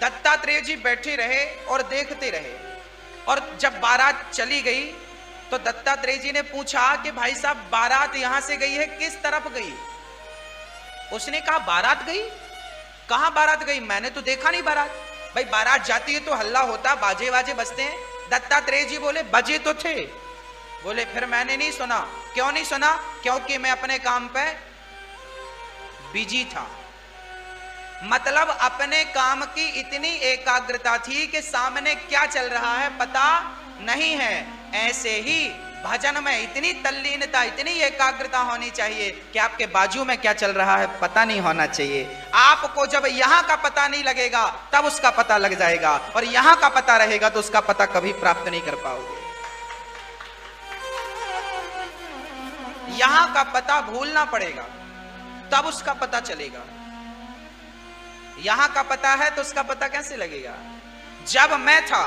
दत्तात्रेय जी बैठे रहे और देखते रहे। और जब बारात चली गई तो दत्तात्रेय जी ने पूछा कि भाई साहब, बारात यहां से गई है, किस तरफ गई? उसने कहा बारात गई? कहां बारात गई? मैंने तो देखा नहीं बारात। भाई बारात जाती है तो हल्ला होता, बाजे बाजे बजते हैं। दत्तात्रेय जी बोले बजे तो थे। बोले फिर मैंने नहीं सुना। क्यों नहीं सुना? क्योंकि मैं अपने काम पे बिजी था। मतलब अपने काम की इतनी एकाग्रता थी कि सामने क्या चल रहा है पता नहीं है। ऐसे ही भजन में इतनी तल्लीनता, इतनी एकाग्रता होनी चाहिए कि आपके बाजू में क्या चल रहा है पता नहीं होना चाहिए। आपको जब यहां का पता नहीं लगेगा तब उसका पता लग जाएगा, और यहां का पता रहेगा तो उसका पता कभी प्राप्त नहीं कर पाओगे। यहां का पता भूलना पड़ेगा तब उसका पता चलेगा। यहां का पता है तो उसका पता कैसे लगेगा? जब मैं था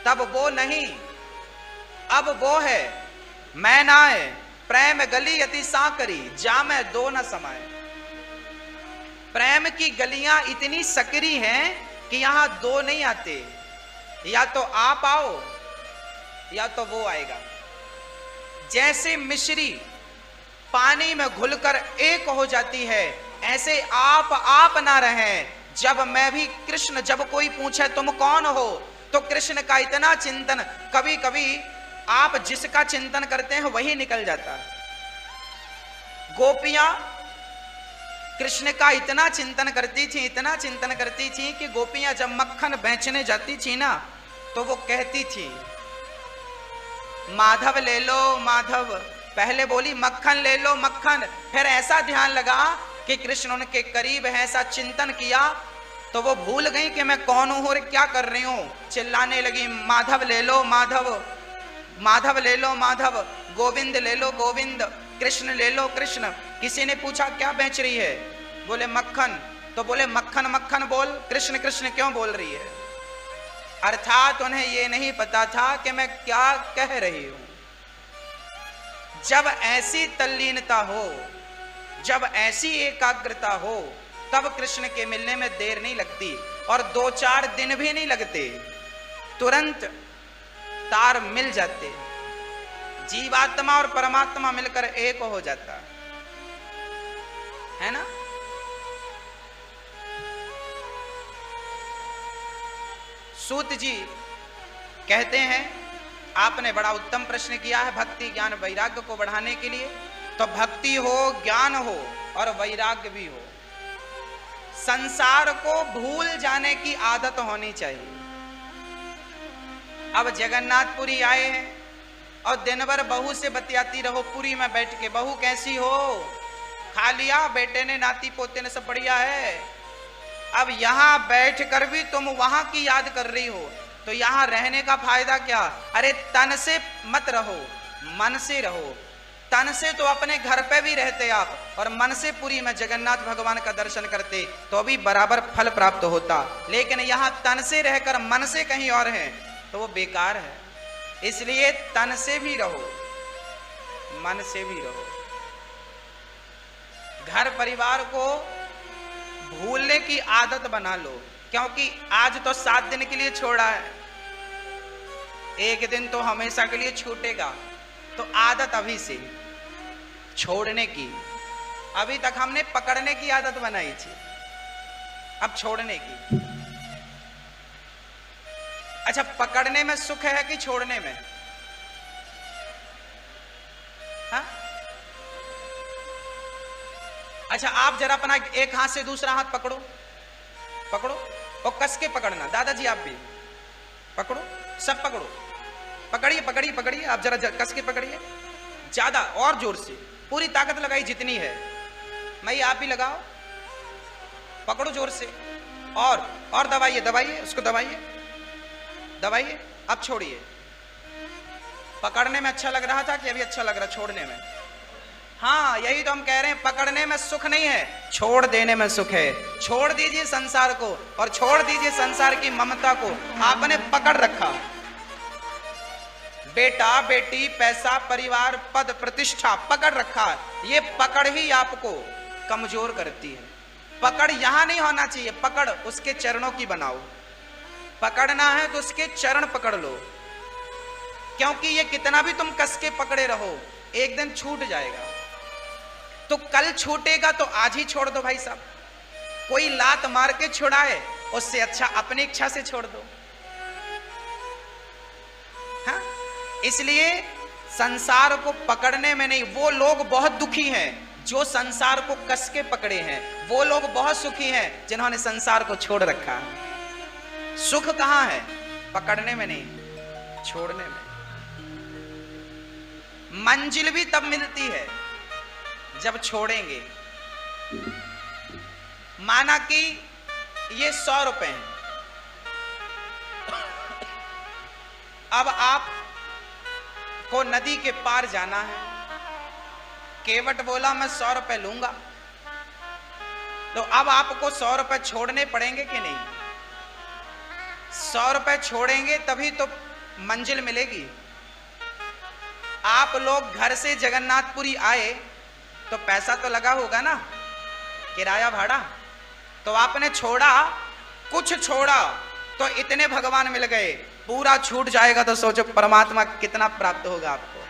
तब वो नहीं, अब वो है। मैं ना है प्रेम गली अति साकरी, जा मैं दो न समाए। प्रेम की गलियां इतनी सकरी हैं कि यहां दो नहीं आते, या तो आप आओ या तो वो आएगा। जैसे मिश्री पानी में घुलकर एक हो जाती है, ऐसे आप ना रहें। जब मैं भी कृष्ण, जब कोई पूछे तुम कौन हो, तो कृष्ण का इतना चिंतन, कभी कभी आप जिसका चिंतन करते हैं वही निकल जाता है। गोपियां कृष्ण का इतना चिंतन करती थी, इतना चिंतन करती थी कि गोपियां जब मक्खन बेचने जाती थी ना तो वो कहती थी माधव ले लो माधव। पहले बोली मक्खन ले लो मक्खन, फिर ऐसा ध्यान लगा कि कृष्ण उनके करीब है, ऐसा चिंतन किया तो वो भूल गई कि मैं कौन हूं और क्या कर रही हूं। चिल्लाने लगी माधव ले लो माधव, माधव ले लो माधव, गोविंद ले लो गोविंद, कृष्ण ले लो कृष्ण। किसी ने पूछा क्या बेच रही है? बोले मक्खन। तो बोले मक्खन मक्खन बोल, कृष्ण कृष्ण क्यों बोल रही है? अर्थात उन्हें यह नहीं पता था कि मैं क्या कह रही हूं। जब ऐसी तल्लीनता हो, जब ऐसी एकाग्रता हो, तब कृष्ण के मिलने में देर नहीं लगती, और 2-4 दिन भी नहीं लगते, तुरंत तार मिल जाते। जीवात्मा और परमात्मा मिलकर एक हो जाता है ना। सूत जी कहते हैं आपने बड़ा उत्तम प्रश्न किया है भक्ति ज्ञान वैराग्य को बढ़ाने के लिए। तो भक्ति हो, ज्ञान हो और वैराग्य भी हो। संसार को भूल जाने की आदत होनी चाहिए। अब जगन्नाथपुरी आए हैं और दिन भर बहू से बतियाती रहो पुरी में बैठ के, बहू कैसी हो, खा लिया, बेटे ने नाती पोते ने सब बढ़िया है। अब यहां बैठ कर भी तुम वहां की याद कर रही हो, तो यहां रहने का फायदा क्या? अरे तन से मत रहो, मन से रहो। तन से तो अपने घर पे भी रहते आप, और मन से पुरी में जगन्नाथ भगवान का दर्शन करते तो भी बराबर फल प्राप्त होता। लेकिन यहां तन से रहकर मन से कहीं और है तो वो बेकार है। इसलिए तन से भी रहो, मन से भी रहो। घर परिवार को भूलने की आदत बना लो, क्योंकि आज तो 7 दिन के लिए छोड़ा है, एक दिन तो हमेशा के लिए छूटेगा। तो आदत अभी से छोड़ने की। अभी तक हमने पकड़ने की आदत बनाई थी, अब छोड़ने की। अच्छा, पकड़ने में सुख है कि छोड़ने में? हाँ? अच्छा, आप जरा अपना एक हाथ से दूसरा हाथ पकड़ो, पकड़ो और कस के पकड़ना। दादाजी आप भी पकड़ो, सब पकड़ो, पकड़िए पकड़िए पकड़िए। आप जरा कस के पकड़िए, ज्यादा और जोर से, पूरी ताकत लगाई जितनी है। मैं आप भी लगाओ, पकड़ो जोर से, और दबाइए दबाइए, उसको दबाइए दबाइए। अब छोड़िए। पकड़ने में अच्छा लग रहा था कि अभी अच्छा लग रहा छोड़ने में? हाँ, यही तो हम कह रहे हैं, पकड़ने में सुख नहीं है, छोड़ देने में सुख है। छोड़ दीजिए संसार को और छोड़ दीजिए संसार की ममता को। आपने पकड़ रखा, बेटा बेटी, पैसा, परिवार, पद, प्रतिष्ठा पकड़ रखा। ये पकड़ ही आपको कमजोर करती है। पकड़ यहां नहीं होना चाहिए, पकड़ उसके चरणों की बनाओ। पकड़ना है तो उसके चरण पकड़ लो, क्योंकि ये कितना भी तुम कस के पकड़े रहो एक दिन छूट जाएगा। तो कल छूटेगा तो आज ही छोड़ दो भाई साहब। कोई लात मार के छुड़ाए उससे अच्छा अपनी इच्छा से छोड़ दो। हाँ? इसलिए संसार को पकड़ने में नहीं, वो लोग बहुत दुखी हैं जो संसार को कस के पकड़े हैं, वो लोग बहुत सुखी हैं जिन्होंने संसार को छोड़ रखा है। सुख कहां है? पकड़ने में नहीं, छोड़ने में। मंजिल भी तब मिलती है जब छोड़ेंगे। माना कि ये 100 रुपए हैं, अब आप को नदी के पार जाना है, केवट बोला मैं 100 रुपए लूंगा, तो अब आपको 100 रुपए छोड़ने पड़ेंगे कि नहीं? 100 रुपए छोड़ेंगे तभी तो मंजिल मिलेगी। आप लोग घर से जगन्नाथपुरी आए तो पैसा तो लगा होगा ना, किराया भाड़ा। तो आपने छोड़ा, कुछ छोड़ा तो इतने भगवान मिल गए, पूरा छूट जाएगा तो सोचो परमात्मा कितना प्राप्त होगा आपको।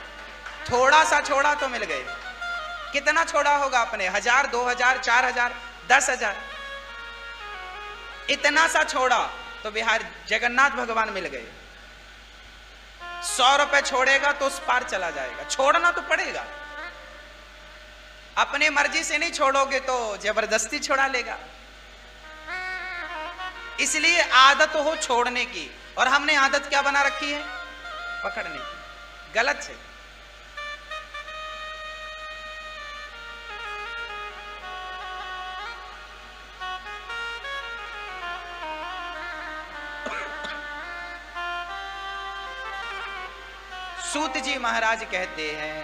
थोड़ा सा छोड़ा तो मिल गए। कितना छोड़ा होगा आपने? 1000, 2000, 4000, 10,000, इतना सा छोड़ा तो बिहार जगन्नाथ भगवान मिल गए। 100 रुपए छोड़ेगा तो उस पार चला जाएगा। छोड़ना तो पड़ेगा, अपने मर्जी से नहीं छोड़ोगे तो जबरदस्ती छोड़ा लेगा। इसलिए आदत हो छोड़ने की, और हमने आदत क्या बना रखी है? पकड़ने की। गलत है। सूत जी महाराज कहते हैं,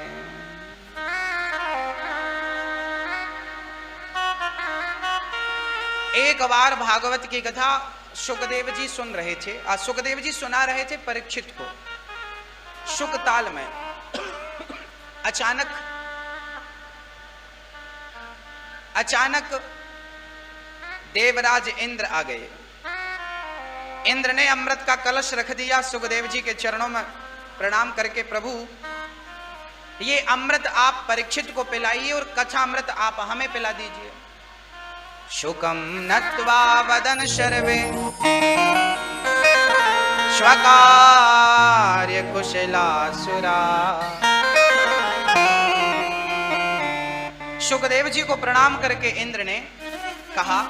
एक बार भागवत की कथा सुखदेव जी सुन रहे थे। सुखदेव जी सुना रहे थे परीक्षित को शुकताल में। अचानक देवराज इंद्र आ गए। इंद्र ने अमृत का कलश रख दिया सुखदेव जी के चरणों में प्रणाम करके, प्रभु ये अमृत आप परीक्षित को पिलाइए और कथा अमृत आप हमें पिला दीजिए। शुकम नत्वा वदन शर्वे स्वकार्य कुशलासुरा। सुखदेव जी को प्रणाम करके इंद्र ने कहा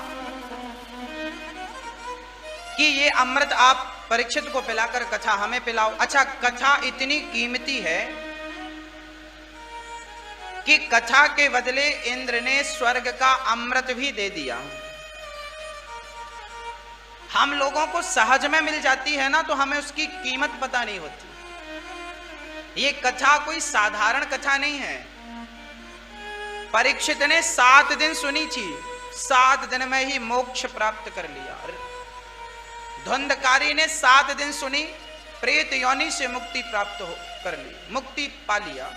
कि ये अमृत आप परीक्षित को पिलाकर कथा हमें पिलाओ। अच्छा, कथा इतनी कीमती है कि कथा के बदले इंद्र ने स्वर्ग का अमृत भी दे दिया। हम लोगों को सहज में मिल जाती है ना, तो हमें उसकी कीमत पता नहीं होती। ये कथा कोई साधारण कथा नहीं है। परीक्षित ने 7 दिन सुनी थी, 7 दिन में ही मोक्ष प्राप्त कर लिया। धुंधकारी ने 7 दिन सुनी, प्रेत योनि से मुक्ति प्राप्त कर ली, मुक्ति पा लिया।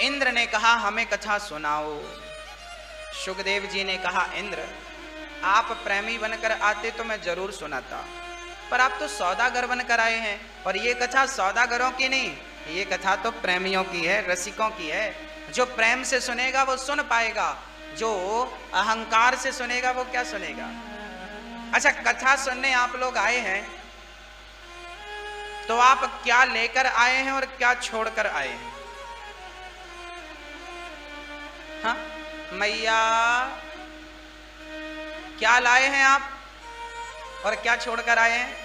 इंद्र ने कहा हमें कथा सुनाओ। सुखदेव जी ने कहा इंद्र आप प्रेमी बनकर आते तो मैं जरूर सुनाता, पर आप तो सौदागर बनकर आए हैं, और ये कथा सौदागरों की नहीं, ये कथा तो प्रेमियों की है, रसिकों की है। जो प्रेम से सुनेगा वो सुन पाएगा, जो अहंकार से सुनेगा वो क्या सुनेगा। अच्छा, कथा सुनने आप लोग आए हैं तो आप क्या लेकर आए हैं और क्या छोड़कर आए हैं? हाँ मैया, क्या लाए हैं आप और क्या छोड़कर आए हैं?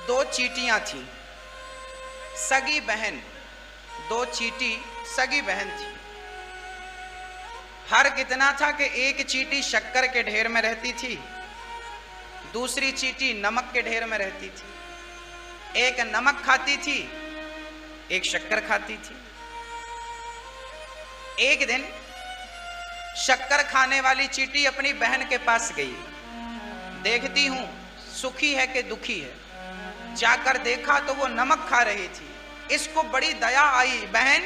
2 चींटियां थी, सगी बहन। 2 चींटी सगी बहन थी। फर्क इतना था कि एक चींटी शक्कर के ढेर में रहती थी, दूसरी चींटी नमक के ढेर में रहती थी। एक नमक खाती थी, एक शक्कर खाती थी। एक दिन शक्कर खाने वाली चींटी अपनी बहन के पास गई। देखती हूं सुखी है कि दुखी है। जाकर देखा तो वो नमक खा रही थी। इसको बड़ी दया आई, बहन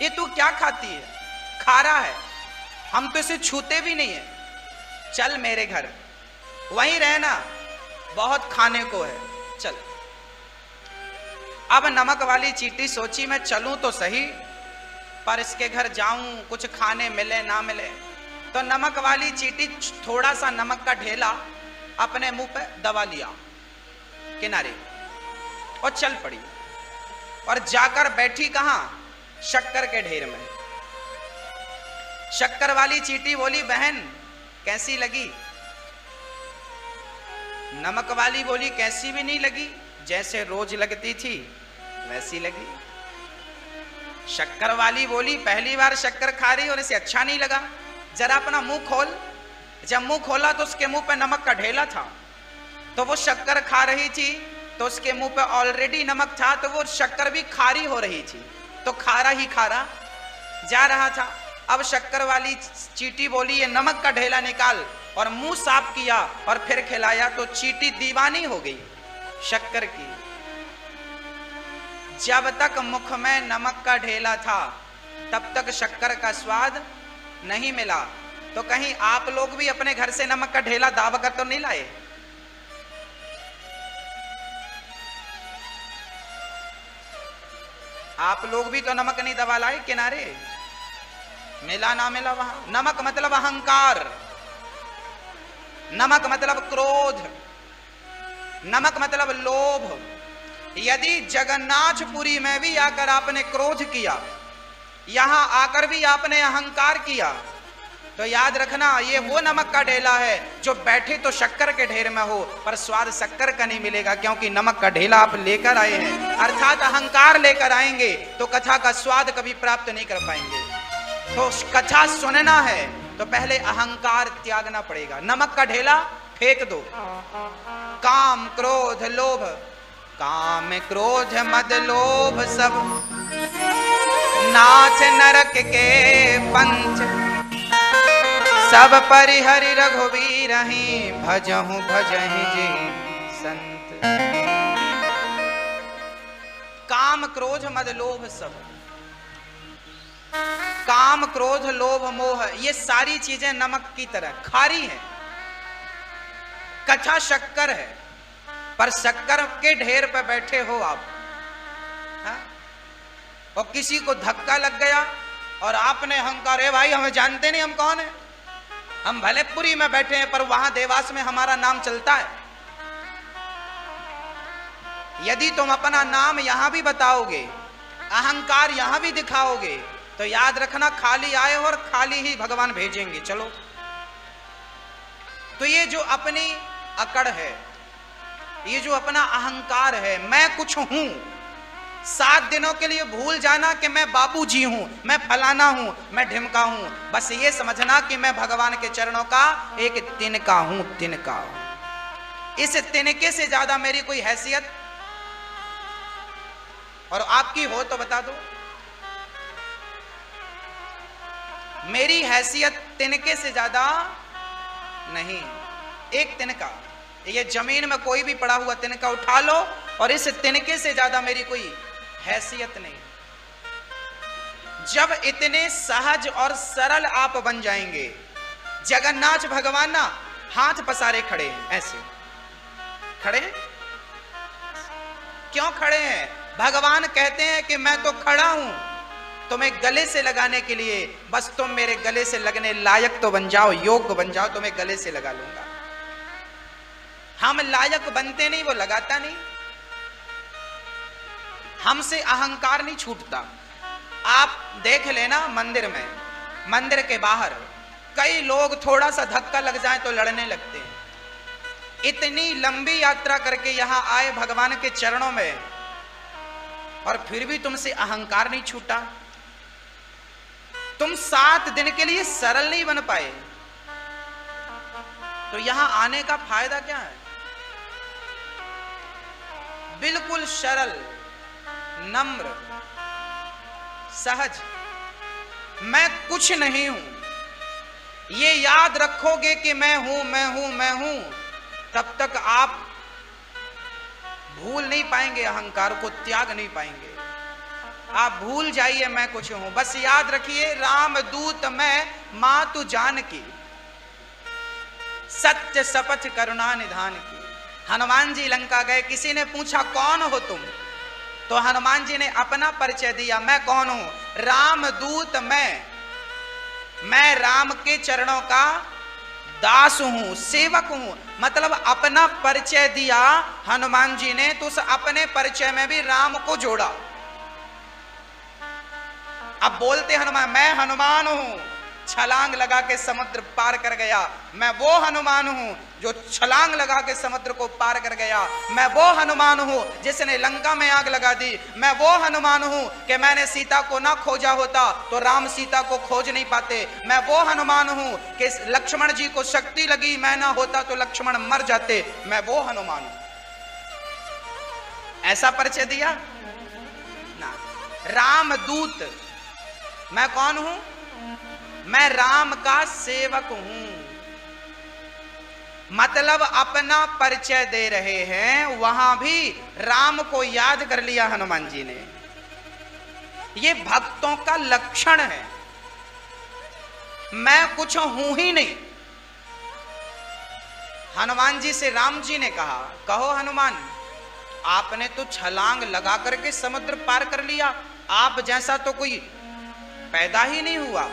ये तू क्या खाती है? खारा है, हम तो इसे छूते भी नहीं है, चल मेरे घर वहीं रहना, बहुत खाने को है, चल। अब नमक वाली चींटी सोची मैं चलूं तो सही, पर इसके घर जाऊं कुछ खाने मिले ना मिले। तो नमक वाली चींटी थोड़ा सा नमक का ढेला अपने मुंह पे दबा लिया किनारे और चल पड़ी, और जाकर बैठी कहां? शक्कर के ढेर में। शक्कर वाली चींटी बोली बहन कैसी लगी? नमक वाली बोली कैसी भी नहीं लगी, जैसे रोज लगती थी वैसी लगी। शक्कर वाली बोली पहली बार शक्कर खा रही और इसे अच्छा नहीं लगा, जरा अपना मुंह खोल। जब मुंह खोला तो उसके मुंह पे नमक का ढेला था, तो वो शक्कर खा रही थी तो उसके मुंह पे ऑलरेडी नमक था, तो वो शक्कर भी खारी हो रही थी, तो खारा ही खारा जा रहा था। अब शक्कर वाली चींटी बोली ये नमक का ढेला निकाल, और मुंह साफ किया और फिर खिलाया, तो चींटी दीवानी हो गई शक्कर की। जब तक मुख में नमक का ढेला था तब तक शक्कर का स्वाद नहीं मिला। तो कहीं आप लोग भी अपने घर से नमक का ढेला दाब कर तो नहीं लाए? आप लोग भी तो नमक नहीं दबा लाए किनारे? मिला ना मिला वहां? नमक मतलब अहंकार, नमक मतलब क्रोध, नमक मतलब लोभ। यदि जगन्नाथपुरी में भी आकर आपने क्रोध किया, यहां आकर भी आपने अहंकार किया, तो याद रखना ये वो नमक का ढेला है जो बैठे तो शक्कर के ढेर में हो, पर स्वाद शक्कर का नहीं मिलेगा, क्योंकि नमक का ढेला आप लेकर आए हैं, अर्थात अहंकार लेकर आएंगे तो कथा का स्वाद कभी प्राप्त नहीं कर पाएंगे। तो कथा सुनना है तो पहले अहंकार त्यागना पड़ेगा। नमक का ढेला फेंक दो। काम क्रोध लोभ, काम क्रोध मद लोभ सब नाथ नरक के पंच, सब परिहरि रघुवीर ही भजहु भजहि जी संत। काम क्रोध मद लोभ सब, काम क्रोध लोभ मोह ये सारी चीजें नमक की तरह खारी हैं। कथा शक्कर है, पर शक्कर के ढेर पर बैठे हो आप, हा? और किसी को धक्का लग गया और आपने अहंकार, है भाई हमें जानते नहीं हम कौन है, हम भले पुरी में बैठे हैं पर वहां देवास में हमारा नाम चलता है। यदि तुम अपना नाम यहां भी बताओगे, अहंकार यहां भी दिखाओगे, तो याद रखना खाली आए और खाली ही भगवान भेजेंगे। चलो, तो ये जो अपनी अकड़ है, ये जो अपना अहंकार है, मैं कुछ हूं, 7 दिनों के लिए भूल जाना कि मैं बाबूजी हूं, मैं फलाना हूं, मैं ढिमका हूं। बस ये समझना कि मैं भगवान के चरणों का एक तिनका हूं, तिनका हूं। इस तिनके से ज्यादा मेरी कोई हैसियत और आपकी हो तो बता दो। मेरी हैसियत तिनके से ज्यादा नहीं, एक तिनका। ये जमीन में कोई भी पड़ा हुआ तिनका उठा लो और इस तिनके से ज्यादा मेरी कोई हैसियत नहीं। जब इतने सहज और सरल आप बन जाएंगे, जगन्नाथ भगवान ना हाथ पसारे खड़े हैं, ऐसे खड़े हैं। क्यों खड़े हैं? भगवान कहते हैं कि मैं तो खड़ा हूं तुम्हें गले से लगाने के लिए, बस तुम मेरे गले से लगने लायक तो बन जाओ, योग्य बन जाओ, तुम्हें गले से लगा लूंगा। हम लायक बनते नहीं, वो लगाता नहीं। हमसे अहंकार नहीं छूटता। आप देख लेना मंदिर में, मंदिर के बाहर कई लोग थोड़ा सा धक्का लग जाए तो लड़ने लगते हैं। इतनी लंबी यात्रा करके यहां आए भगवान के चरणों में, और फिर भी तुमसे अहंकार नहीं छूटा। तुम 7 दिन के लिए सरल नहीं बन पाए, तो यहां आने का फायदा क्या है? बिल्कुल सरल, नम्र, सहज, मैं कुछ नहीं हूं, ये याद रखोगे कि मैं हूं, मैं हूं, मैं हूं, तब तक आप भूल नहीं पाएंगे, अहंकार को त्याग नहीं पाएंगे। आप भूल जाइए मैं कुछ हूं, बस याद रखिए राम दूत मैं मातु जानकी, सत्य शपथ करुणा निधान की। हनुमान जी लंका गए, किसी ने पूछा कौन हो तुम, तो हनुमान जी ने अपना परिचय दिया, मैं कौन हूं, राम दूत मैं राम के चरणों का दास हूं, सेवक हूं। मतलब अपना परिचय दिया हनुमान जी ने, तो उस अपने परिचय में भी राम को जोड़ा। अब बोलते हनुमान, मैं हनुमान हूं, छलांग लगा के समुद्र पार कर गया, मैं वो हनुमान हूं जो छलांग लगा के समुद्र को पार कर गया, मैं वो हनुमान हूं जिसने लंका में आग लगा दी, मैं वो हनुमान हूं कि मैंने सीता को ना खोजा होता तो राम सीता को खोज नहीं पाते, मैं वो हनुमान हूं कि लक्ष्मण जी को शक्ति लगी, मैं ना होता तो लक्ष्मण मर जाते, मैं वो हनुमान हूं। ऐसा परिचय दिया ना। रामदूत, मैं कौन हूं, मैं राम का सेवक हूं। मतलब अपना परिचय दे रहे हैं, वहां भी राम को याद कर लिया हनुमान जी ने। ये भक्तों का लक्षण है, मैं कुछ हूं ही नहीं। हनुमान जी से राम जी ने कहा, कहो हनुमान, आपने तो छलांग लगा करके समुद्र पार कर लिया, आप जैसा तो कोई पैदा ही नहीं हुआ।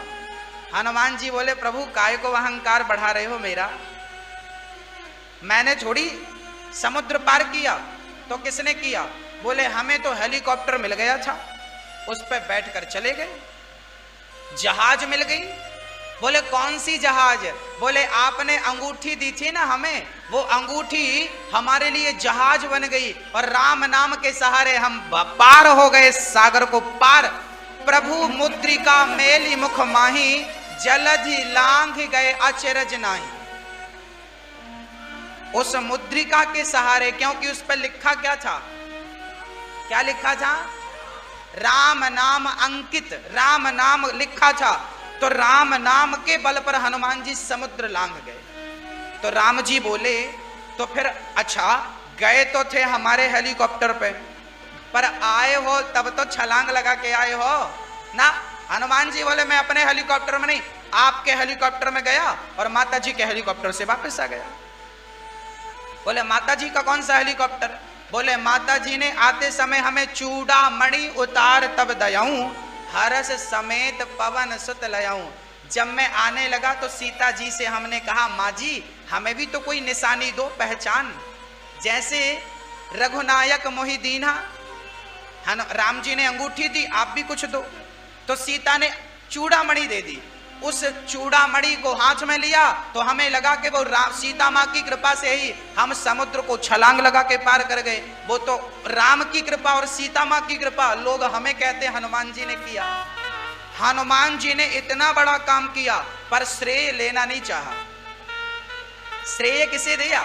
हनुमान जी बोले, प्रभु काय को अहंकार बढ़ा रहे हो मेरा, मैंने थोड़ी समुद्र पार किया, तो किसने किया? बोले हमें तो हेलीकॉप्टर मिल गया था, उस पर बैठकर चले गए, जहाज मिल गई। बोले कौन सी जहाज? बोले आपने अंगूठी दी थी ना हमें, वो अंगूठी हमारे लिए जहाज बन गई और राम नाम के सहारे हम पार हो गए सागर को पार। प्रभु मुद्रिका मेली मुख माही, जलधि लांघ गए अचरज नाही। उस मुद्रिका के सहारे, क्योंकि उस पर लिखा क्या था, क्या लिखा था? राम नाम अंकित, राम नाम लिखा था। तो राम नाम के बल पर हनुमान जी समुद्र लांघ गए। तो राम जी बोले, तो फिर अच्छा गए तो थे हमारे हेलीकॉप्टर पे, पर आए हो तब तो छलांग लगा के आए हो ना। हनुमान जी बोले मैं अपने हेलीकॉप्टर में नहीं, आपके हेलीकॉप्टर में गया और माता जी के हेलीकॉप्टर से वापस आ गया। बोले माता जी का कौन सा हेलीकॉप्टर? बोले माता जी ने आते समय हमें चूड़ामणि उतार तब दयाऊं, हरस समेत पवन सुत लयाऊं। जब मैं आने लगा तो सीता जी से हमने कहा, माँ जी हमें भी तो कोई निशानी दो, पहचान, जैसे रघुनायक मोहि दीन्हा, राम जी ने अंगूठी दी, आप भी कुछ दो। तो सीता ने चूड़ामणि दे दी। उस चूड़ामणि को हाथ में लिया तो हमें लगा कि वो सीता माँ की कृपा से ही हम समुद्र को छलांग लगा के पार कर गए। वो तो राम की कृपा और सीता माँ की कृपा, लोग हमें कहते हनुमान जी ने किया। हनुमान जी ने इतना बड़ा काम किया पर श्रेय लेना नहीं चाहा। श्रेय किसे दिया?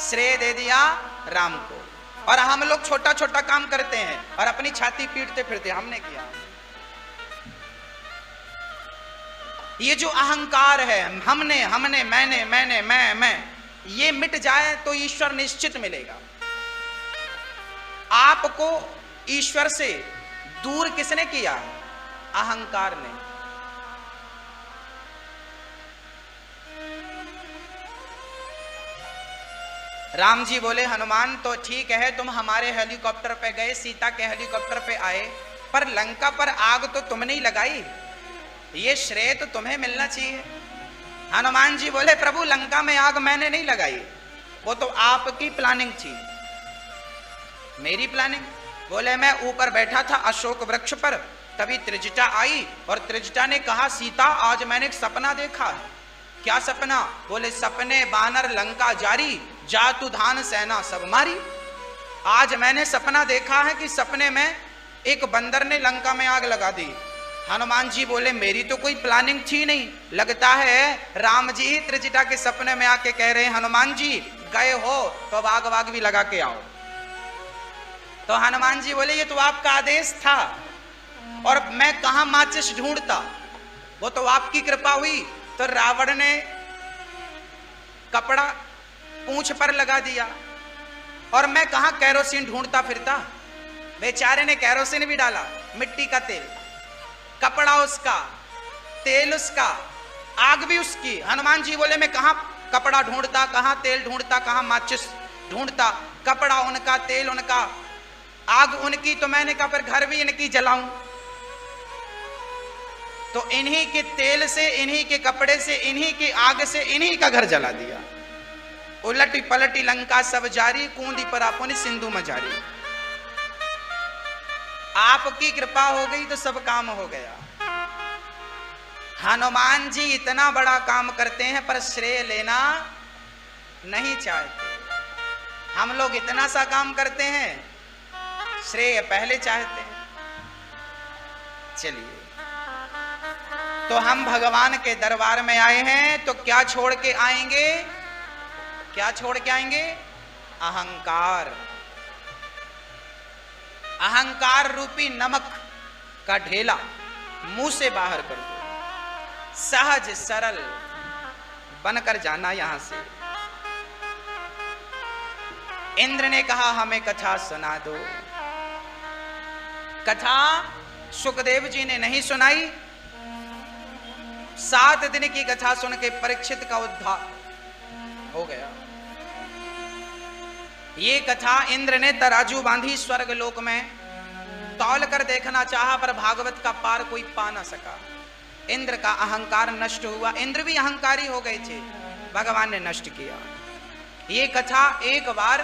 श्रेय दे दिया राम को। और हम लोग छोटा छोटा काम करते हैं और अपनी छाती पीटते फिरते हमने किया। ये जो अहंकार है, हमने हमने मैंने मैंने मैं, ये मिट जाए तो ईश्वर निश्चित मिलेगा। आपको ईश्वर से दूर किसने किया? अहंकार ने। राम जी बोले हनुमान तो ठीक है, तुम हमारे हेलीकॉप्टर पे गए, सीता के हेलीकॉप्टर पे आए, पर लंका पर आग तो तुमने ही लगाई, ये श्रेय तो तुम्हें मिलना चाहिए। हनुमान जी बोले प्रभु लंका में आग मैंने नहीं लगाई, वो तो आपकी प्लानिंग थी। मेरी प्लानिंग? बोले मैं ऊपर बैठा था अशोक वृक्ष पर, तभी त्रिजटा आई और त्रिजटा ने कहा सीता आज मैंने एक सपना देखा। क्या सपना? बोले सपने बानर लंका जारी, जातु धान सेना सब मारी। आज मैंने सपना देखा है कि सपने में एक बंदर ने लंका में आग लगा दी। हनुमान जी बोले मेरी तो कोई प्लानिंग थी नहीं, लगता है राम जी ही त्रिजटा के सपने में आके कह रहे हैं हनुमान जी गए हो तो अब आग वाग भी लगा के आओ। तो हनुमान जी बोले ये तो आपका आदेश था और मैं कहां माचिस ढूंढता, वो तो आपकी कृपा हुई। तो रावण ने कपड़ा पूंछ पर लगा दिया और मैं कहां कैरोसिन ढूंढता फिरता। बेचारे ने कैरोसिन भी डाला, मिट्टी का तेल, कपड़ा उसका, तेल उसका, आग भी उसकी। हनुमान जी बोले मैं कहां कपड़ा ढूंढता, कहां तेल ढूंढता, कहां माचिस ढूंढता, कपड़ा उनका, तेल उनका, आग उनकी, तो मैंने कहा पर घर भी इनकी जलाऊं। तो इन्हीं के तेल से, इन्हीं के कपड़े से, इन्हीं की आग से इन्हीं का घर जला दिया। उलटी पलटी लंका सब जारी, कूंदी पर आपुन सिंधु मजारी। आपकी कृपा हो गई तो सब काम हो गया। हनुमान जी इतना बड़ा काम करते हैं पर श्रेय लेना नहीं चाहते। हम लोग इतना सा काम करते हैं, श्रेय पहले चाहते हैं। चलिए, तो हम भगवान के दरबार में आए हैं तो क्या छोड़ के आएंगे? क्या छोड़ के आएंगे? अहंकार। अहंकार रूपी नमक का ढेला मुंह से बाहर कर दो, सहज सरल बनकर जाना यहां से। इंद्र ने कहा हमें कथा सुना दो। कथा सुखदेव जी ने नहीं सुनाई। 7 दिन की कथा सुन के परीक्षित का उद्धार हो गया। ये कथा इंद्र ने तराजू बांधी, स्वर्ग लोक में तौल कर देखना चाहा पर भागवत का पार कोई पा ना सका। इंद्र का अहंकार नष्ट हुआ। इंद्र भी अहंकारी हो गए थे, भगवान ने नष्ट किया। ये कथा एक बार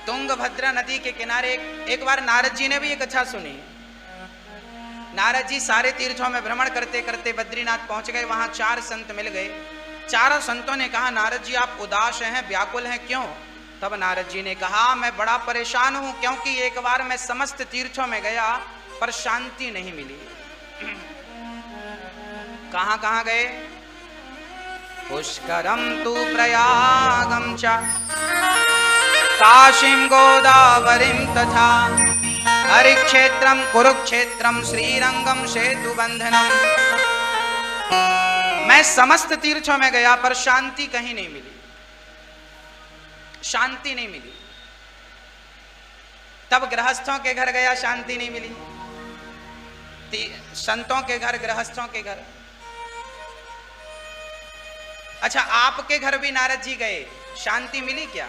तुंगभद्रा नदी के किनारे एक बार नारद जी ने भी ये कथा सुनी। नारद जी सारे तीर्थों में भ्रमण करते करते बद्रीनाथ पहुंच गए। वहां 4 संत मिल गए। चारों संतों ने कहा नारद जी आप उदास हैं, व्याकुल हैं, क्यों? तब नारद जी ने कहा मैं बड़ा परेशान हूं, क्योंकि एक बार मैं समस्त तीर्थों में गया पर शांति नहीं मिली। कहां कहां गए? पुष्करम तु प्रयागम च काशीं गोदावरीं तथा हरिक्षेत्रम कुरुक्षेत्रम श्रीरंगम सेतुबंधनम। मैं समस्त तीर्थों में गया पर शांति कहीं नहीं मिली, शांति नहीं मिली। तब गृहस्थों के घर गया, शांति नहीं मिली। संतों के घर, गृहस्थों के घर। अच्छा, आपके घर भी नारद जी गए, शांति मिली क्या?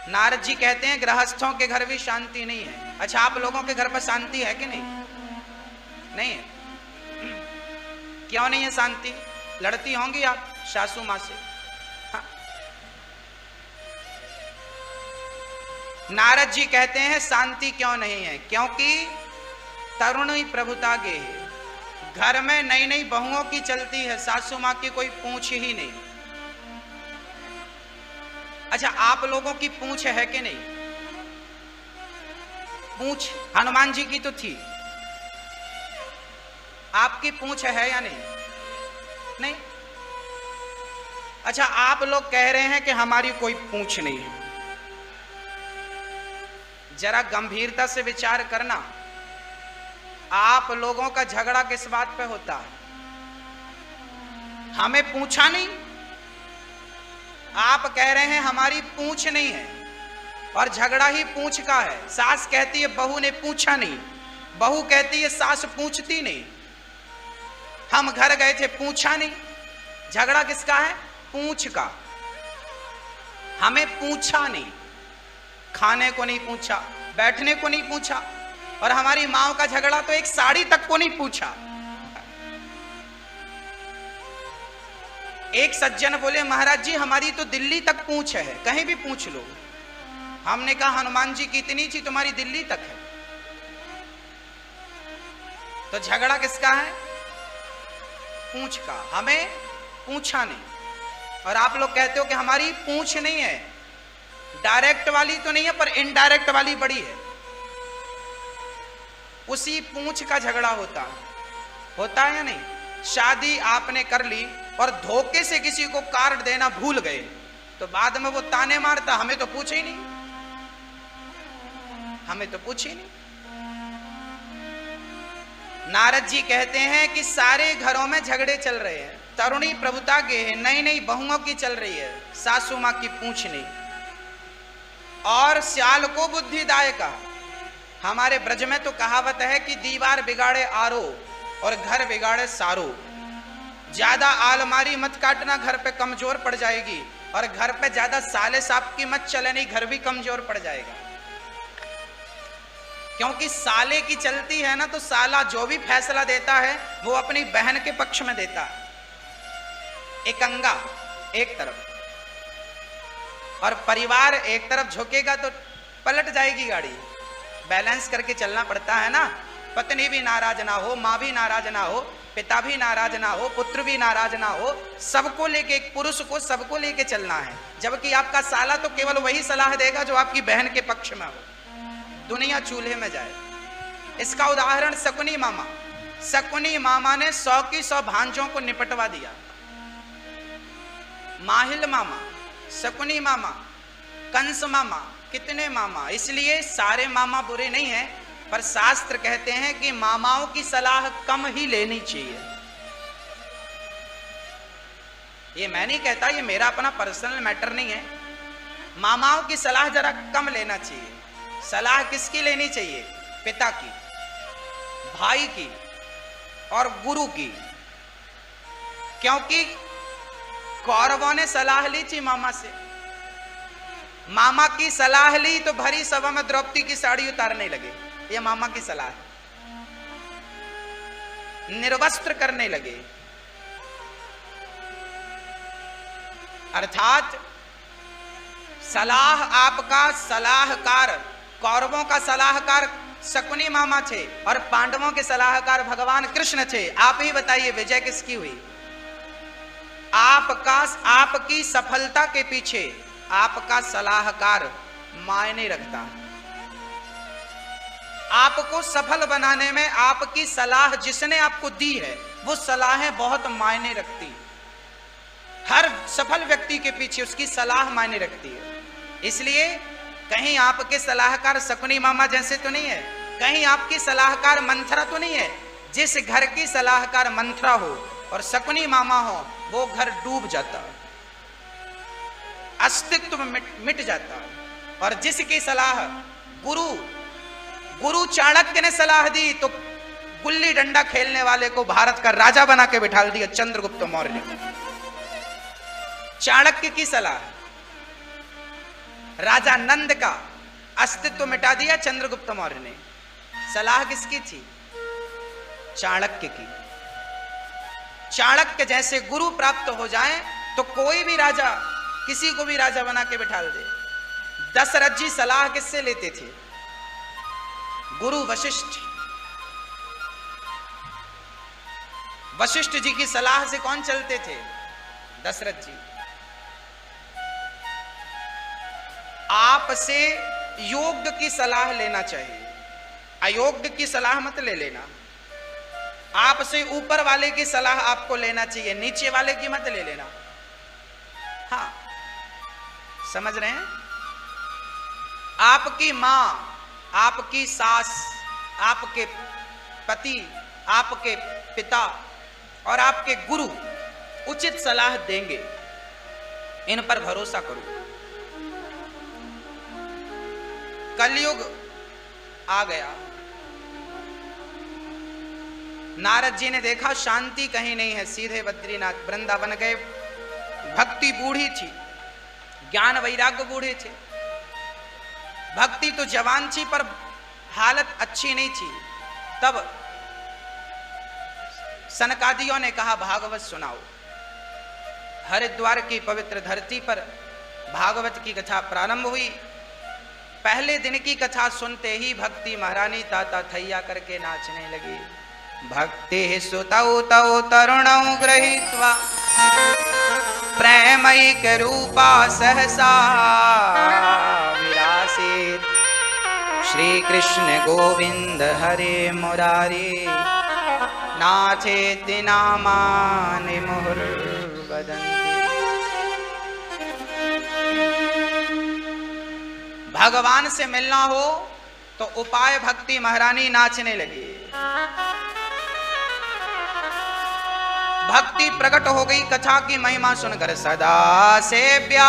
नारद जी कहते हैं गृहस्थों के घर भी शांति नहीं है। अच्छा, आप लोगों के घर पर शांति है कि नहीं? नहीं है। क्यों नहीं है शांति? लड़ती होंगी आप सासू मां से। हाँ। नारद जी कहते हैं शांति क्यों नहीं है? क्योंकि तरुणी प्रभुता गे है। घर में नई नई बहुओं की चलती है, सासू मां की कोई पूछ ही नहीं। अच्छा, आप लोगों की पूछ है कि नहीं? पूछ हनुमान जी की तो थी, आपकी पूछ है या नहीं? नहीं। अच्छा, आप लोग कह रहे हैं कि हमारी कोई पूछ नहीं है। जरा गंभीरता से विचार करना, आप लोगों का झगड़ा किस बात पे होता है? हमें पूछा नहीं। आप कह रहे हैं हमारी पूछ नहीं है, और झगड़ा ही पूछ का है। सास कहती है बहू ने पूछा नहीं, बहू कहती है सास पूछती नहीं। हम घर गए थे, पूछा नहीं। झगड़ा किसका है? पूछ का। हमें पूछा नहीं, खाने को नहीं पूछा, बैठने को नहीं पूछा, और हमारी माँ का झगड़ा तो एक साड़ी तक को नहीं पूछा। एक सज्जन बोले महाराज जी हमारी तो दिल्ली तक पूछ है, कहीं भी पूछ लो। हमने कहा हनुमान जी की इतनी सी तुम्हारी दिल्ली तक है। तो झगड़ा किसका है? पूछ का। हमें पूछा नहीं। और आप लोग कहते हो कि हमारी पूछ नहीं है। डायरेक्ट वाली तो नहीं है पर इनडायरेक्ट वाली बड़ी है। उसी पूछ का झगड़ा होता है या नहीं? शादी आपने कर ली और धोखे से किसी को कार्ड देना भूल गए, तो बाद में वो ताने मारता हमें तो पूछे ही नहीं, हमें तो पूछे नहीं। नारद जी कहते हैं कि सारे घरों में झगड़े चल रहे हैं, तरुणी प्रभुता के हैं, नई नई बहुओं की चल रही है, सासू मां की पूछ नहीं। और स्याल को बुद्धिदायका। हमारे ब्रज में तो कहावत है कि दीवार बिगाड़े आरो और घर बिगाड़े सारो। ज्यादा आलमारी मत काटना, घर पे कमजोर पड़ जाएगी, और घर पे ज्यादा साले सांप की मत चलनी, घर भी कमजोर पड़ जाएगा। क्योंकि साले की चलती है ना, तो साला जो भी फैसला देता है वो अपनी बहन के पक्ष में देता है। एक अंगा एक तरफ और परिवार एक तरफ झुकेगा तो पलट जाएगी गाड़ी। बैलेंस करके चलना पड़ता है ना। पत्नी भी नाराज ना हो, माँ भी नाराज ना हो, पिता भी नाराज ना हो, पुत्र भी नाराज ना हो, सबको लेके, एक पुरुष को सबको लेके चलना है। जबकि आपका साला तो केवल वही सलाह देगा जो आपकी बहन के पक्ष में हो, दुनिया चूल्हे में जाए। इसका उदाहरण शकुनी मामा। शकुनी मामा ने 100 की 100 भांजों को निपटवा दिया। माहिल मामा, शकुनी मामा, कंस मामा, कितने मामा। इसलिए सारे मामा बुरे नहीं हैं, पर शास्त्र कहते हैं कि मामाओं की सलाह कम ही लेनी चाहिए। ये मैं नहीं कहता, ये मेरा अपना पर्सनल मैटर नहीं है। मामाओं की सलाह जरा कम लेना चाहिए। सलाह किसकी लेनी चाहिए? पिता की, भाई की और गुरु की। क्योंकि कौरवों ने सलाह ली थी मामा से। मामा की सलाह ली तो भरी सभा में द्रौपदी की साड़ी उतारने लगे। ये मामा की सलाह है। निर्वस्त्र करने लगे। अर्थात सलाह आपका सलाहकार, कौरवों का सलाहकार शकुनी मामा थे और पांडवों के सलाहकार भगवान कृष्ण थे। आप ही बताइए विजय किसकी हुई? आपकी सफलता के पीछे आपका सलाहकार मायने रखता है। आपको सफल बनाने में आपकी सलाह जिसने आपको दी है, वो सलाहें बहुत मायने रखती है। हर सफल व्यक्ति के पीछे उसकी सलाह मायने रखती है। इसलिए कहीं आपके सलाहकार शकुनी मामा जैसे तो नहीं है, कहीं आपकी सलाहकार मंथरा तो नहीं है। जिस घर की सलाहकार मंथरा हो और शकुनी मामा हो, वो घर डूब जाता है, अस्तित्व मिट जाता है। और जिसकी सलाह गुरु चाणक्य ने सलाह दी तो गुल्ली डंडा खेलने वाले को भारत का राजा बना के बिठा दिया चंद्रगुप्त मौर्य ने। चाणक्य की सलाह, राजा नंद का अस्तित्व मिटा दिया चंद्रगुप्त मौर्य ने। सलाह किसकी थी? चाणक्य की। चाणक्य जैसे गुरु प्राप्त हो जाए तो कोई भी राजा किसी को भी राजा बना के बिठा दे। दशरथ जी सलाह किससे लेते थे? गुरु वशिष्ठ। वशिष्ठ जी की सलाह से कौन चलते थे? दशरथ जी। आपसे योग्य की सलाह लेना चाहिए, अयोग्य की सलाह मत ले लेना। आपसे ऊपर वाले की सलाह आपको लेना चाहिए, नीचे वाले की मत ले लेना। हाँ, समझ रहे हैं? आपकी मां, आपकी सास, आपके पति, आपके पिता और आपके गुरु उचित सलाह देंगे, इन पर भरोसा करो। कलयुग आ गया। नारद जी ने देखा शांति कहीं नहीं है, सीधे बद्रीनाथ वृंदावन गए। भक्ति बूढ़ी थी, ज्ञान वैराग्य बूढ़े थे। भक्ति तो जवान थी पर हालत अच्छी नहीं थी। तब सनकादियों ने कहा भागवत सुनाओ। हरिद्वार की पवित्र धरती पर भागवत की कथा प्रारंभ हुई। पहले दिन की कथा सुनते ही भक्ति महारानी ताता थैया करके नाचने लगी। भक्ति सुतौ तौ तरुणौ गृहीत्वा प्रेमैक रूपा सहसा विरासीत्। श्री कृष्ण गोविंद हरे मुरारी नाचेति नामानि मुहुर्वदन्ति। भगवान से मिलना हो तो उपाय भक्ति महारानी नाचने लगी। भक्ति प्रकट हो गई। कथा की महिमा सुनकर सदा सेव्या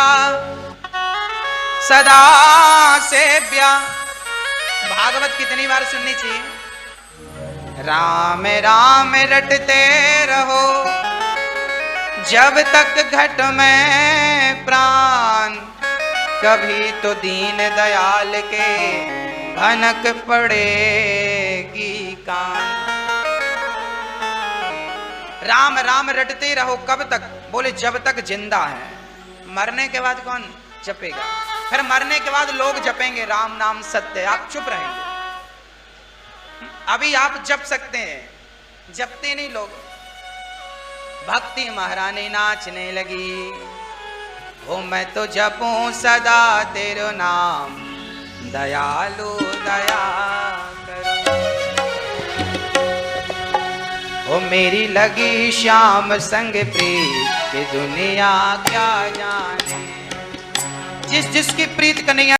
सदा सेव्या। भागवत कितनी बार सुननी चाहिए? राम राम रटते रहो जब तक घट में प्राण, कभी तो दीन दयाल के भनक पड़ेगी कान। राम राम रटते रहो कब तक? बोले जब तक जिंदा है। मरने के बाद कौन जपेगा? फिर मरने के बाद लोग जपेंगे राम नाम सत्य, आप चुप रहेंगे। अभी आप जप सकते हैं, जपते नहीं लोग। भक्ति महारानी नाचने लगी, ओ मैं तो जपूं सदा तेरो नाम, दयालु दया करो। ओ मेरी लगी श्याम संग प्रीत कि दुनिया क्या जाने। जिस जिसकी प्रीत कन्हैया